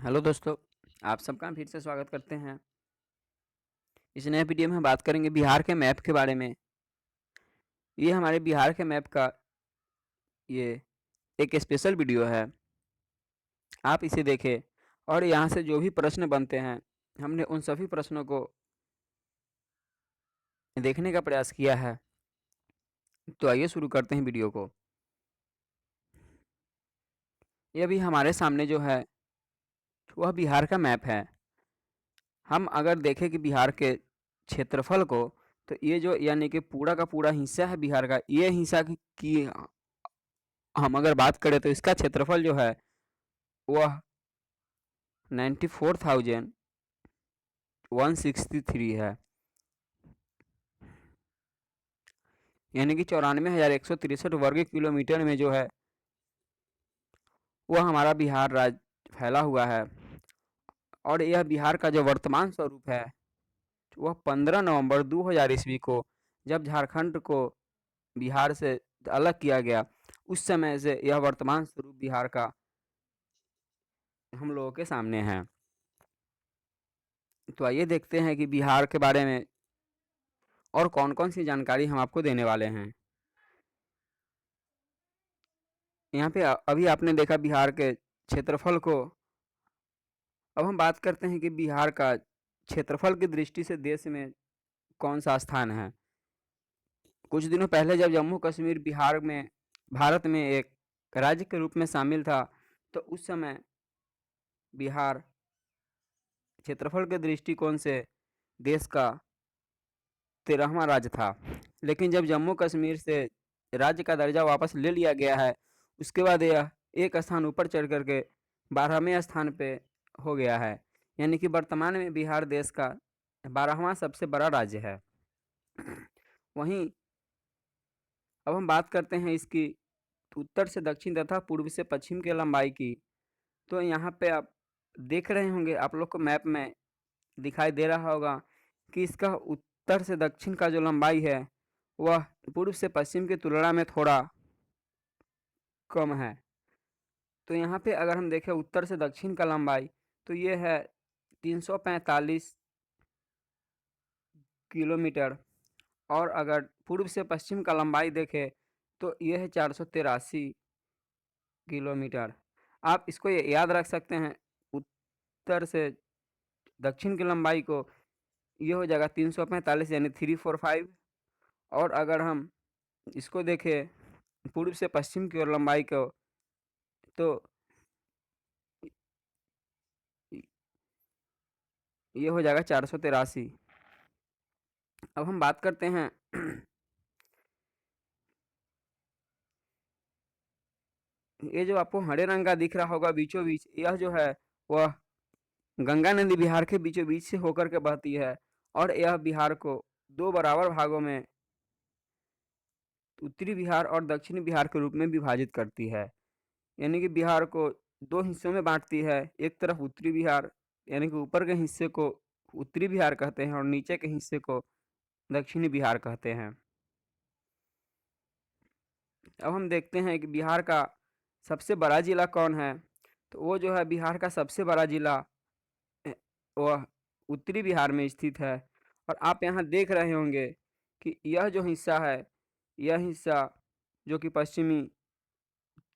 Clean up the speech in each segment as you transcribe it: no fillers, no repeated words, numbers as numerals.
Hello दोस्तों, आप सबका फिर से स्वागत करते हैं। इस नए वीडियो में हम बात करेंगे बिहार के मैप के बारे में। ये हमारे बिहार के मैप का ये एक स्पेशल वीडियो है। आप इसे देखें और यहाँ से जो भी प्रश्न बनते हैं, हमने उन सभी प्रश्नों को देखने का प्रयास किया है। तो आइए शुरू करते हैं वीडियो को। ये अभी हमारे सामने जो है, वह बिहार का मैप है। हम अगर देखें कि बिहार के क्षेत्रफल को, तो ये जो यानी कि पूरा का पूरा हिस्सा है बिहार का, ये हिस्सा की हम अगर बात करें तो इसका क्षेत्रफल जो है वह 94,163 है, यानी कि 94,163 वर्ग किलोमीटर में जो है वह हमारा बिहार राज्य फैला हुआ है। और यह बिहार का जो वर्तमान स्वरूप है वह 15 नवंबर 2000 ईस्वी को, जब झारखंड को बिहार से अलग किया गया, उस समय से यह वर्तमान स्वरूप बिहार का हम लोगों के सामने है। तो आइए देखते हैं कि बिहार के बारे में और कौन-कौन सी जानकारी हम आपको देने वाले हैं। यहाँ पे अभी आपने देखा बिहार के क्षेत्रफल को। अब हम बात करते हैं कि बिहार का क्षेत्रफल की दृष्टि से देश में कौन सा स्थान है। कुछ दिनों पहले जब जम्मू कश्मीर बिहार में भारत में एक राज्य के रूप में शामिल था, तो उस समय बिहार क्षेत्रफल के दृष्टिकोण से देश का 13वां राज्य था। लेकिन जब जम्मू कश्मीर से राज्य का दर्जा वापस ले लिया गया है, उसके बाद यह एक स्थान ऊपर चढ़ कर के 12वें स्थान पे हो गया है। यानी कि वर्तमान में बिहार देश का 12वां सबसे बड़ा राज्य है। वहीं अब हम बात करते हैं इसकी उत्तर से दक्षिण तथा पूर्व से पश्चिम की लंबाई की। तो यहाँ पे आप देख रहे होंगे, आप लोग को मैप में दिखाई दे रहा होगा कि इसका उत्तर से दक्षिण का जो लंबाई है वह पूर्व से पश्चिम की तुलना में थोड़ा कम है। तो यहाँ पे अगर हम देखें उत्तर से दक्षिण का लंबाई, तो ये है 345 किलोमीटर। और अगर पूर्व से पश्चिम का लंबाई देखें तो ये है 483 किलोमीटर। आप इसको ये याद रख सकते हैं, उत्तर से दक्षिण की लंबाई को ये हो जाएगा 345 यानी 345। और अगर हम इसको देखें पूर्व से पश्चिम की ओर लंबाई को, तो ये हो जाएगा 483। अब हम बात करते हैं ये जो आपको हरे रंग का दिख रहा होगा बीचों बीच, यह जो है वह गंगा नदी बिहार के बीचों बीच से होकर के बहती है। और यह बिहार को दो बराबर भागों में, उत्तरी बिहार और दक्षिणी बिहार के रूप में विभाजित करती है। यानी कि बिहार को दो हिस्सों में बांटती है। एक तरफ उत्तरी बिहार, यानी कि ऊपर के हिस्से को उत्तरी बिहार कहते हैं और नीचे के हिस्से को दक्षिणी बिहार कहते हैं। अब हम देखते हैं कि बिहार का सबसे बड़ा जिला कौन है। तो वो जो है बिहार का सबसे बड़ा जिला वह उत्तरी बिहार में स्थित है। और आप यहाँ देख रहे होंगे कि यह जो हिस्सा है, यह हिस्सा जो कि पश्चिमी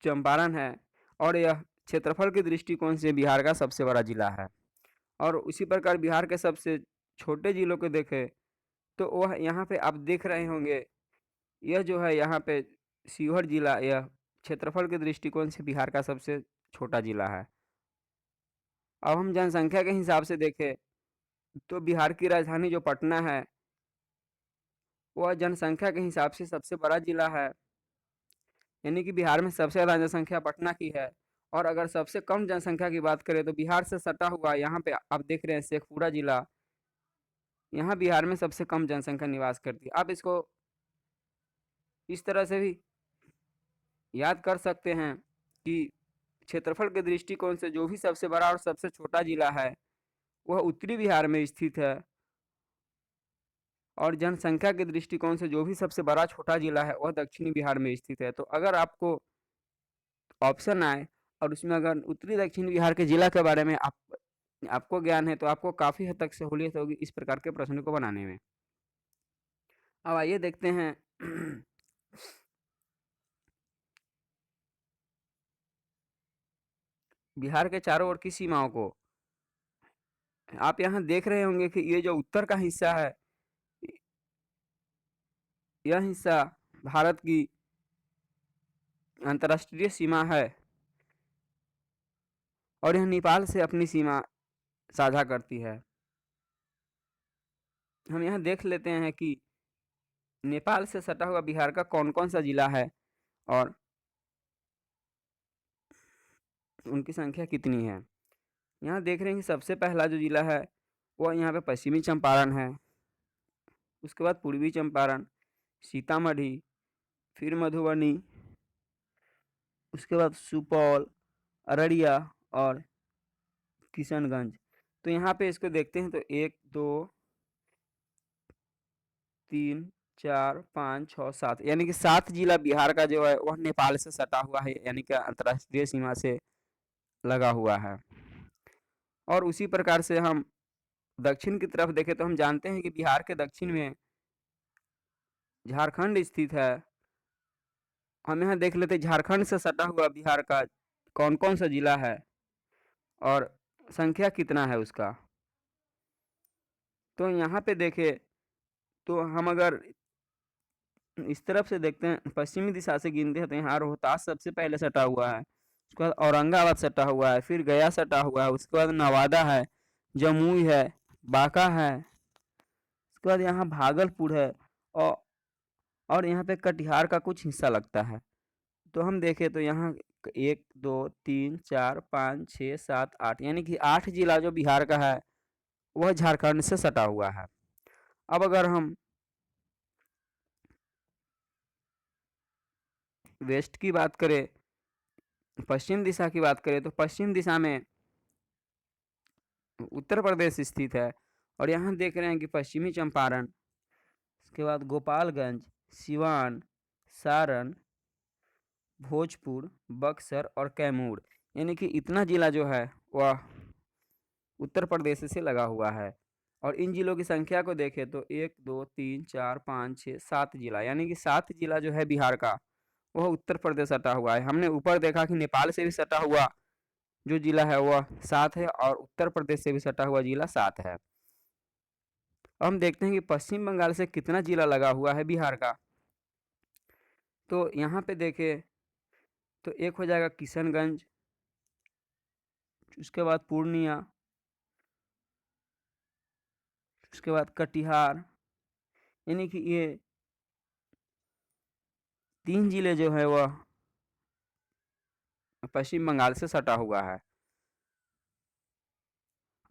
चंपारण है, और यह क्षेत्रफल के दृष्टिकोण से बिहार का सबसे बड़ा जिला है। और उसी प्रकार बिहार के सबसे छोटे जिलों को देखें तो वह यहाँ पे आप देख रहे होंगे, यह जो है यहाँ पे शिवहर जिला, यह क्षेत्रफल के दृष्टिकोण से बिहार का सबसे छोटा जिला है। अब हम जनसंख्या के हिसाब से देखें तो बिहार की राजधानी जो पटना है, वह जनसंख्या के हिसाब से सबसे बड़ा जिला है। यानी कि बिहार में सबसे ज़्यादा जनसंख्या पटना की है। और अगर सबसे कम जनसंख्या की बात करें तो बिहार से सटा हुआ यहाँ पे आप देख रहे हैं शेखपुरा जिला, यहाँ बिहार में सबसे कम जनसंख्या निवास करती है। आप इसको इस तरह से भी याद कर सकते हैं कि क्षेत्रफल के दृष्टिकोण से जो भी सबसे बड़ा और सबसे छोटा जिला है वह उत्तरी बिहार में स्थित है। और जनसंख्या के दृष्टिकोण से जो भी सबसे बड़ा छोटा जिला है वह दक्षिणी बिहार में स्थित है। तो अगर आपको ऑप्शन आए और उसमें अगर उत्तरी दक्षिण बिहार के जिला के बारे में आपको ज्ञान है तो आपको काफ़ी हद तक सहूलियत होगी इस प्रकार के प्रश्नों को बनाने में। अब आइए देखते हैं बिहार के चारों ओर की सीमाओं को। आप यहाँ देख रहे होंगे कि ये जो उत्तर का हिस्सा है, यह हिस्सा भारत की अंतर्राष्ट्रीय सीमा है और यह नेपाल से अपनी सीमा साझा करती है। हम यहाँ देख लेते हैं कि नेपाल से सटा हुआ बिहार का कौन कौन सा जिला है और उनकी संख्या कितनी है। यहाँ देख रहे हैं कि सबसे पहला जो जिला है वह यहाँ पे पश्चिमी चंपारण है, उसके बाद पूर्वी चंपारण, सीतामढ़ी, फिर मधुबनी, उसके बाद सुपौल, अररिया और किशनगंज। तो यहाँ पे इसको देखते हैं तो 1 2 3 4 5 6 7 यानी कि 7 जिला बिहार का जो है वह नेपाल से सटा हुआ है, यानी कि अंतर्राष्ट्रीय सीमा से लगा हुआ है। और उसी प्रकार से हम दक्षिण की तरफ देखें तो हम जानते हैं कि बिहार के दक्षिण में झारखंड स्थित है। हम यहाँ देख लेते हैं झारखंड से सटा हुआ बिहार का कौन कौन सा जिला है और संख्या कितना है उसका। तो यहाँ पे देखें तो हम अगर इस तरफ से देखते हैं, पश्चिमी दिशा से गिनते हैं तो यहाँ रोहतास सबसे पहले सटा हुआ है, उसके बाद औरंगाबाद सटा हुआ है, फिर गया सटा हुआ है, उसके बाद नवादा है, जमुई है, बांका है, उसके बाद यहाँ भागलपुर है और यहाँ पे कटिहार का कुछ हिस्सा लगता है। तो हम देखें तो यहाँ 1 2 3 4 5 6 7 8 यानी कि 8 जिला जो बिहार का है वह झारखंड से सटा हुआ है। अब अगर हम वेस्ट की बात करें, पश्चिम दिशा की बात करें तो पश्चिम दिशा में उत्तर प्रदेश स्थित है और यहाँ देख रहे हैं कि पश्चिमी चंपारण, उसके बाद गोपालगंज, सिवान, सारण, भोजपुर, बक्सर और कैमूर, यानी कि इतना जिला जो है वह उत्तर प्रदेश से लगा हुआ है। और इन जिलों की संख्या को देखें तो 1 2 3 4 5 6 7 जिला, यानी कि 7 जिला जो है बिहार का वह उत्तर प्रदेश सटा हुआ है। हमने ऊपर देखा कि नेपाल से भी सटा हुआ जो जिला है वह 7 है और उत्तर प्रदेश से भी सटा हुआ जिला 7 है। अब हम देखते हैं कि पश्चिम बंगाल से कितना जिला लगा हुआ है बिहार का। तो यहाँ पे देखें तो एक हो जाएगा किशनगंज, उसके बाद पूर्णिया, उसके बाद कटिहार, यानी कि ये 3 जिले जो है वह पश्चिम बंगाल से सटा हुआ है।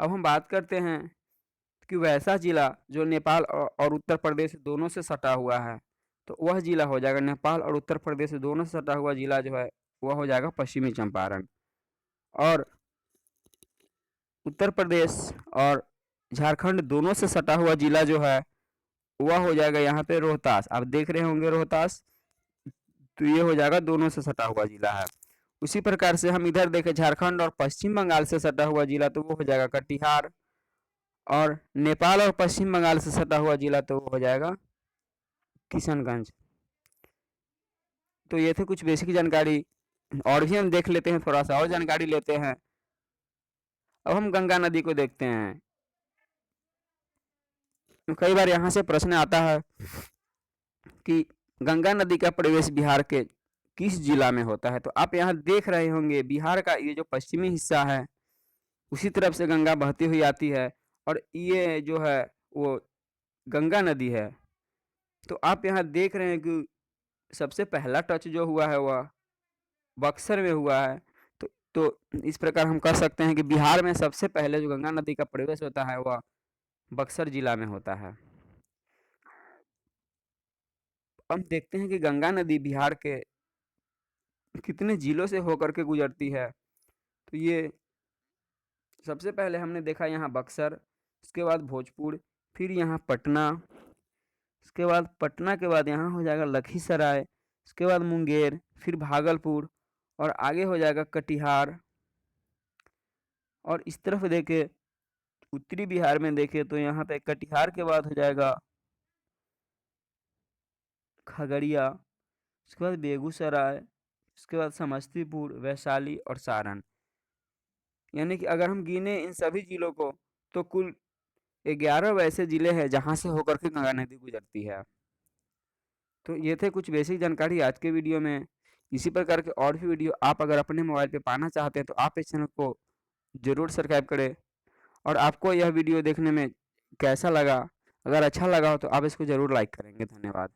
अब हम बात करते हैं कि वैसा जिला जो नेपाल और उत्तर प्रदेश दोनों से सटा हुआ है, तो वह जिला हो जाएगा, नेपाल और उत्तर प्रदेश दोनों से सटा हुआ जिला जो है वह हो जाएगा पश्चिमी चंपारण। और उत्तर प्रदेश और झारखंड दोनों से सटा हुआ जिला जो है वह हो जाएगा यहाँ पे रोहतास। आप देख रहे होंगे रोहतास, तो ये हो जाएगा दोनों से सटा हुआ जिला है। उसी प्रकार से हम इधर देखें झारखंड और पश्चिम बंगाल से सटा हुआ जिला तो वो हो जाएगा कटिहार, और नेपाल और पश्चिम बंगाल से सटा हुआ जिला तो वो हो जाएगा किशनगंज। तो ये थे कुछ बेसिक जानकारी, और भी हम देख लेते हैं, थोड़ा सा और जानकारी लेते हैं। अब हम गंगा नदी को देखते हैं। कई बार यहाँ से प्रश्न आता है कि गंगा नदी का प्रवेश बिहार के किस जिला में होता है। तो आप यहाँ देख रहे होंगे बिहार का ये जो पश्चिमी हिस्सा है उसी तरफ से गंगा बहती हुई आती है और ये जो है वो गंगा नदी है। तो आप यहाँ देख रहे हैं कि सबसे पहला टच जो हुआ है वह बक्सर में हुआ है। तो इस प्रकार हम कह सकते हैं कि बिहार में सबसे पहले जो गंगा नदी का प्रवेश होता है वह बक्सर जिला में होता है। हम देखते हैं कि गंगा नदी बिहार के कितने जिलों से होकर के गुजरती है। तो ये सबसे पहले हमने देखा यहाँ बक्सर, उसके बाद भोजपुर, फिर यहाँ पटना, उसके बाद पटना के बाद यहाँ हो जाएगा लखीसराय, उसके बाद मुंगेर, फिर भागलपुर और आगे हो जाएगा कटिहार। और इस तरफ देखे उत्तरी बिहार में देखे तो यहाँ पे कटिहार के बाद हो जाएगा खगड़िया, उसके बाद बेगूसराय, उसके बाद समस्तीपुर, वैशाली और सारण। यानी कि अगर हम गिने इन सभी जिलों को तो कुल 11 वैसे जिले हैं जहाँ से होकर के गंगा नदी गुजरती है। तो ये थे कुछ बेसिक जानकारी आज के वीडियो में। इसी प्रकार के और भी वीडियो आप अगर अपने मोबाइल पे पाना चाहते हैं तो आप इस चैनल को ज़रूर सब्सक्राइब करें। और आपको यह वीडियो देखने में कैसा लगा? अगर अच्छा लगा हो तो आप इसको ज़रूर लाइक करेंगे। धन्यवाद।